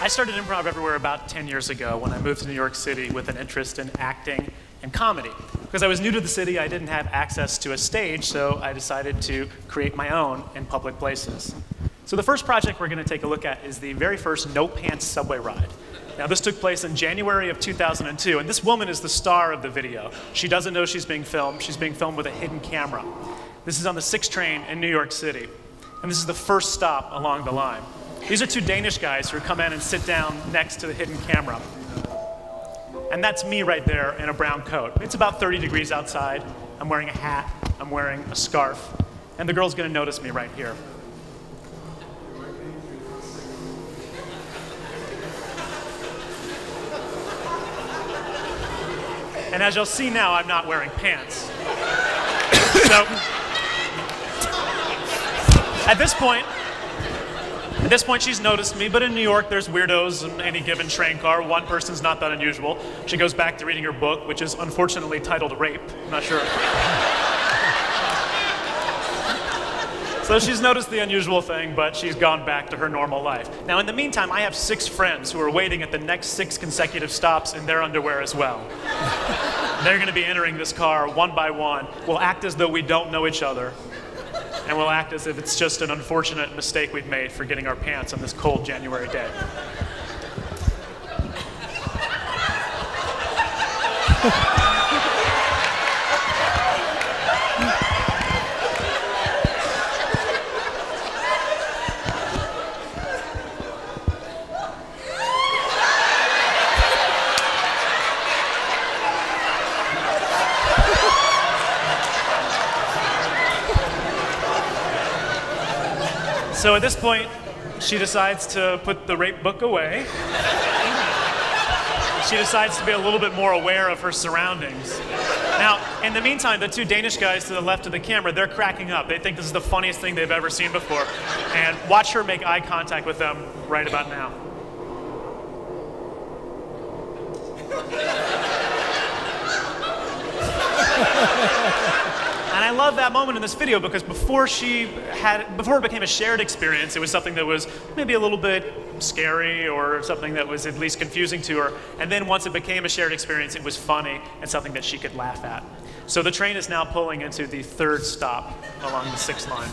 started Improv Everywhere about 10 years ago when I moved to New York City with an interest in acting and comedy. Because I was new to the city, I didn't have access to a stage, so I decided to create my own in public places. So the first project we're going to take a look at is the very first no-pants subway ride. Now, this took place in January of 2002, and this woman is the star of the video. She doesn't know she's being filmed. She's being filmed with a hidden camera. This is on the 6 train in New York City, and this is the first stop along the line. These are 2 Danish guys who come in and sit down next to the hidden camera. And that's me right there in a brown coat. It's about 30 degrees outside. I'm wearing a hat. I'm wearing a scarf. And the girl's going to notice me right here. And as you'll see now, I'm not wearing pants. So, at this point, she's noticed me, but in New York, there's weirdos in any given train car. One person's not that unusual. She goes back to reading her book, which is unfortunately titled Rape. I'm not sure. So she's noticed the unusual thing, but she's gone back to her normal life. Now, in the meantime, I have 6 friends who are waiting at the next 6 consecutive stops in their underwear as well. They're going to be entering this car one by one. We'll act as though we don't know each other. And we'll act as if it's just an unfortunate mistake we've made for getting our pants on this cold January day. So at this point, she decides to put the rape book away. She decides to be a little bit more aware of her surroundings. Now, in the meantime, the 2 Danish guys to the left of the camera, they're cracking up. They think this is the funniest thing they've ever seen before. And watch her make eye contact with them right about now. And I love that moment in this video because before it became a shared experience, it was something that was maybe a little bit scary or something that was at least confusing to her. And then once it became a shared experience, it was funny and something that she could laugh at. So the train is now pulling into the 3rd stop along the 6th line.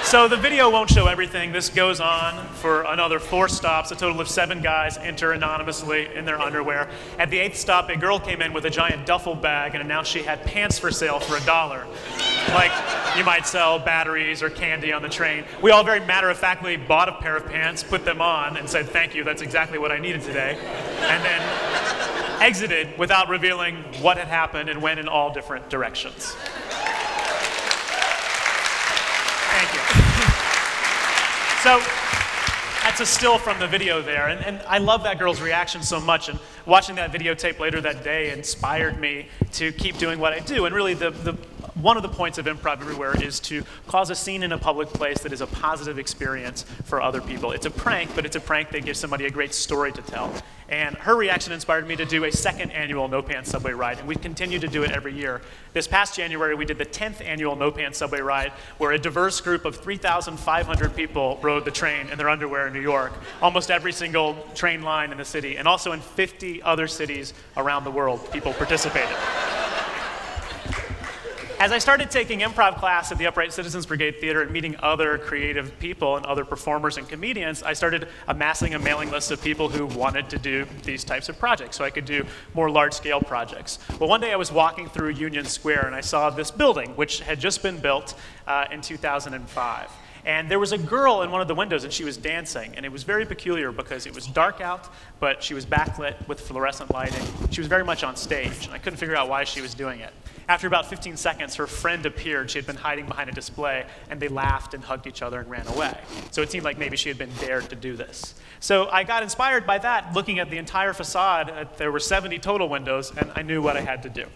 So the video won't show everything. This goes on for another 4 stops. A total of 7 guys enter anonymously in their underwear. At the 8th stop, a girl came in with a giant duffel bag and announced she had pants for sale for $1. Like you might sell batteries or candy on the train. We all very matter-of-factly bought a pair of pants, put them on, and said, "Thank you, that's exactly what I needed today." And then exited without revealing what had happened and went in all different directions. Thank you. So that's a still from the video there, and I love that girl's reaction so much, and watching that videotape later that day inspired me to keep doing what I do. And really one of the points of Improv Everywhere is to cause a scene in a public place that is a positive experience for other people. It's a prank, but it's a prank that gives somebody a great story to tell. And her reaction inspired me to do a 2nd annual No Pants Subway Ride, and we continue to do it every year. This past January, we did the 10th annual No Pants Subway Ride, where a diverse group of 3,500 people rode the train in their underwear in New York, almost every single train line in the city, and also in 50 other cities around the world, people participated. As I started taking improv class at the Upright Citizens Brigade Theater and meeting other creative people and other performers and comedians, I started amassing a mailing list of people who wanted to do these types of projects so I could do more large-scale projects. Well, one day I was walking through Union Square and I saw this building, which had just been built in 2005. And there was a girl in one of the windows, and she was dancing. And it was very peculiar because it was dark out, but she was backlit with fluorescent lighting. She was very much on stage, and I couldn't figure out why she was doing it. After about 15 seconds, her friend appeared. She had been hiding behind a display, and they laughed and hugged each other and ran away. So it seemed like maybe she had been dared to do this. So I got inspired by that, looking at the entire facade. There were 70 total windows, and I knew what I had to do.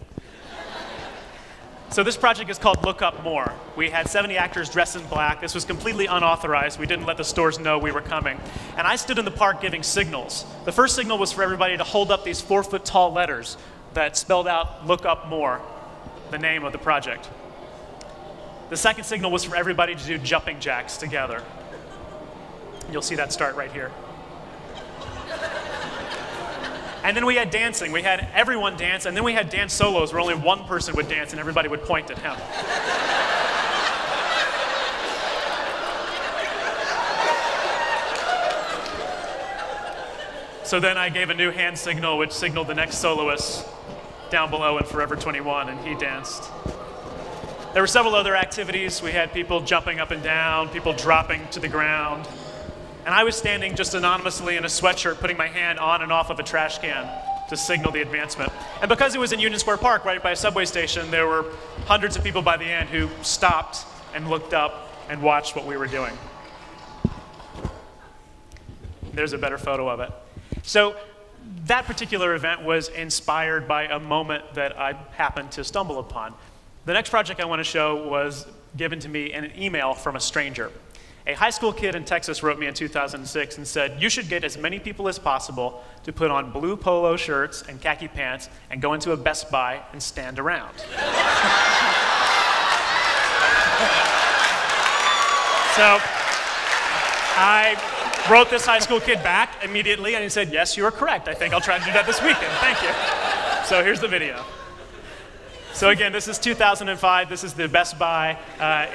So this project is called Look Up More. We had 70 actors dressed in black. This was completely unauthorized. We didn't let the stores know we were coming. And I stood in the park giving signals. The first signal was for everybody to hold up these 4-foot-tall letters that spelled out Look Up More, the name of the project. The second signal was for everybody to do jumping jacks together. You'll see that start right here. And then we had dancing. We had everyone dance, and then we had dance solos where only one person would dance and everybody would point at him. So then I gave a new hand signal, which signaled the next soloist down below in Forever 21, and he danced. There were several other activities. We had people jumping up and down, people dropping to the ground. And I was standing just anonymously in a sweatshirt, putting my hand on and off of a trash can to signal the advancement. And because it was in Union Square Park, right by a subway station, there were hundreds of people by the end who stopped and looked up and watched what we were doing. There's a better photo of it. So that particular event was inspired by a moment that I happened to stumble upon. The next project I want to show was given to me in an email from a stranger. A high school kid in Texas wrote me in 2006 and said, you should get as many people as possible to put on blue polo shirts and khaki pants and go into a Best Buy and stand around. So I wrote this high school kid back immediately and he said, yes, you are correct. I think I'll try to do that this weekend. Thank you. So here's the video. So again, this is 2005. This is the Best Buy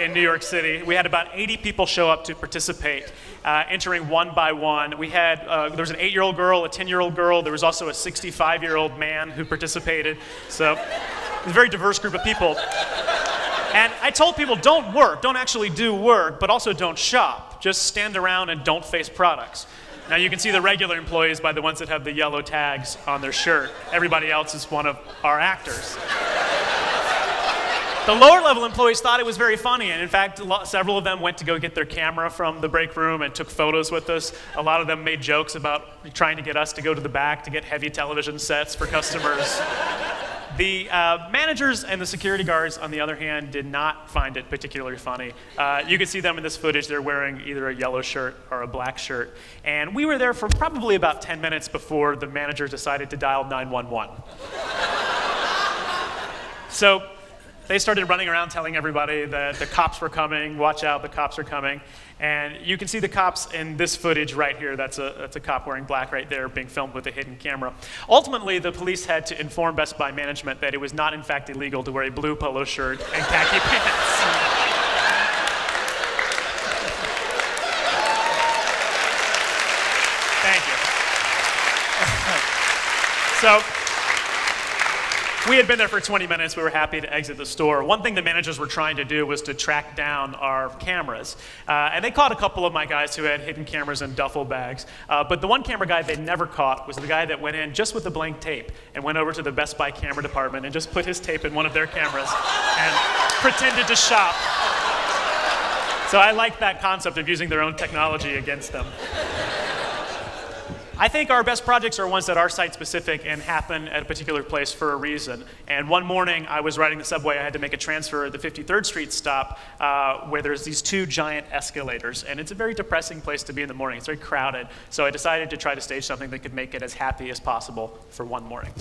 in New York City. We had about 80 people show up to participate, entering one by one. We had, there was an 8-year-old girl, a 10-year-old girl. There was also a 65-year-old man who participated. So it was a very diverse group of people. And I told people, don't work, don't actually do work, but also don't shop. Just stand around and don't face products. Now you can see the regular employees by the ones that have the yellow tags on their shirt. Everybody else is one of our actors. The lower level employees thought it was very funny, and in fact, several of them went to go get their camera from the break room and took photos with us. A lot of them made jokes about trying to get us to go to the back to get heavy television sets for customers. The managers and the security guards, on the other hand, did not find it particularly funny. You can see them in this footage. They're wearing either a yellow shirt or a black shirt. And we were there for probably about 10 minutes before the manager decided to dial 911. So they started running around telling everybody that the cops were coming, watch out, the cops are coming. And you can see the cops in this footage right here. That's a cop wearing black right there being filmed with a hidden camera. Ultimately, the police had to inform Best Buy management that it was not in fact illegal to wear a blue polo shirt and khaki pants. Thank you. So, we had been there for 20 minutes. We were happy to exit the store. One thing the managers were trying to do was to track down our cameras. And they caught a couple of my guys who had hidden cameras in duffel bags. But the one camera guy they never caught was the guy that went in just with the blank tape and went over to the Best Buy camera department and just put his tape in one of their cameras and pretended to shop. So I like that concept of using their own technology against them. I think our best projects are ones that are site-specific and happen at a particular place for a reason. And one morning, I was riding the subway. I had to make a transfer at the 53rd Street stop where there's these 2 giant escalators. And it's a very depressing place to be in the morning. It's very crowded. So I decided to try to stage something that could make it as happy as possible for one morning.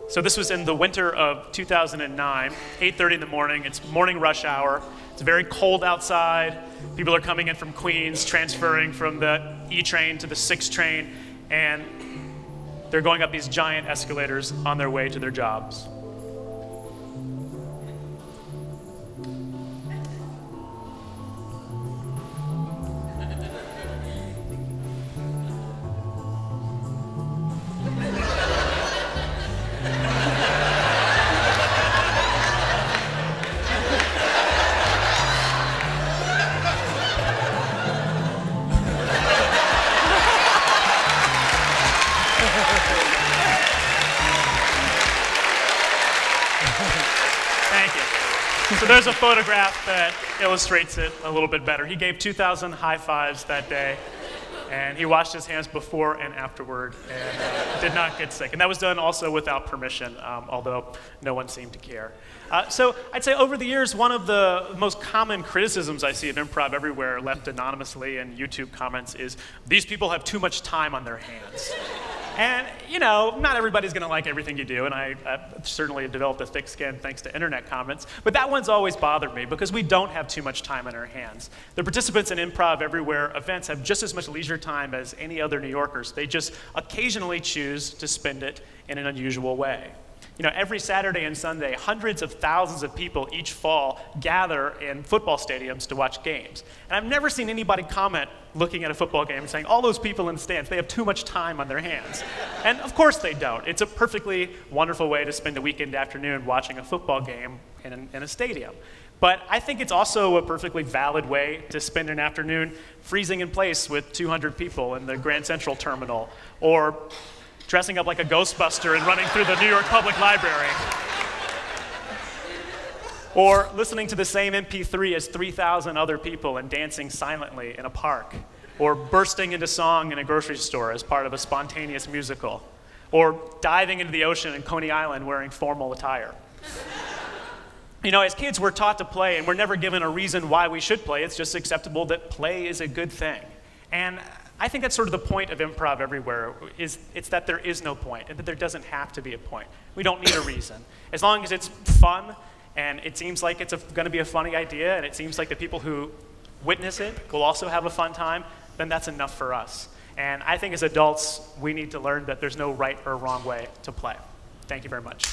So this was in the winter of 2009, 8:30 in the morning. It's morning rush hour. It's very cold outside. People are coming in from Queens, transferring from the E train to the 6 train, and they're going up these giant escalators on their way to their jobs. So there's a photograph that illustrates it a little bit better. He gave 2,000 high fives that day. And he washed his hands before and afterward and did not get sick. And that was done also without permission, although no one seemed to care. So I'd say over the years, one of the most common criticisms I see of Improv Everywhere left anonymously in YouTube comments is, these people have too much time on their hands. And, you know, not everybody's going to like everything you do, and I certainly developed a thick skin thanks to internet comments, but that one's always bothered me because we don't have too much time on our hands. The participants in Improv Everywhere events have just as much leisure time as any other New Yorkers. They just occasionally choose to spend it in an unusual way. You know, every Saturday and Sunday, hundreds of thousands of people each fall gather in football stadiums to watch games. And I've never seen anybody comment looking at a football game and saying, all those people in the stands, they have too much time on their hands. And of course they don't. It's a perfectly wonderful way to spend a weekend afternoon watching a football game in a stadium. But I think it's also a perfectly valid way to spend an afternoon freezing in place with 200 people in the Grand Central Terminal, or dressing up like a Ghostbuster and running through the New York Public Library. Or listening to the same MP3 as 3,000 other people and dancing silently in a park. Or bursting into song in a grocery store as part of a spontaneous musical. Or diving into the ocean in Coney Island wearing formal attire. You know, as kids, we're taught to play, and we're never given a reason why we should play. It's just acceptable that play is a good thing. And I think that's sort of the point of Improv Everywhere, it's that there is no point, and that there doesn't have to be a point. We don't need a reason. As long as it's fun, and it seems like it's going to be a funny idea, and it seems like the people who witness it will also have a fun time, then that's enough for us. And I think as adults, we need to learn that there's no right or wrong way to play. Thank you very much.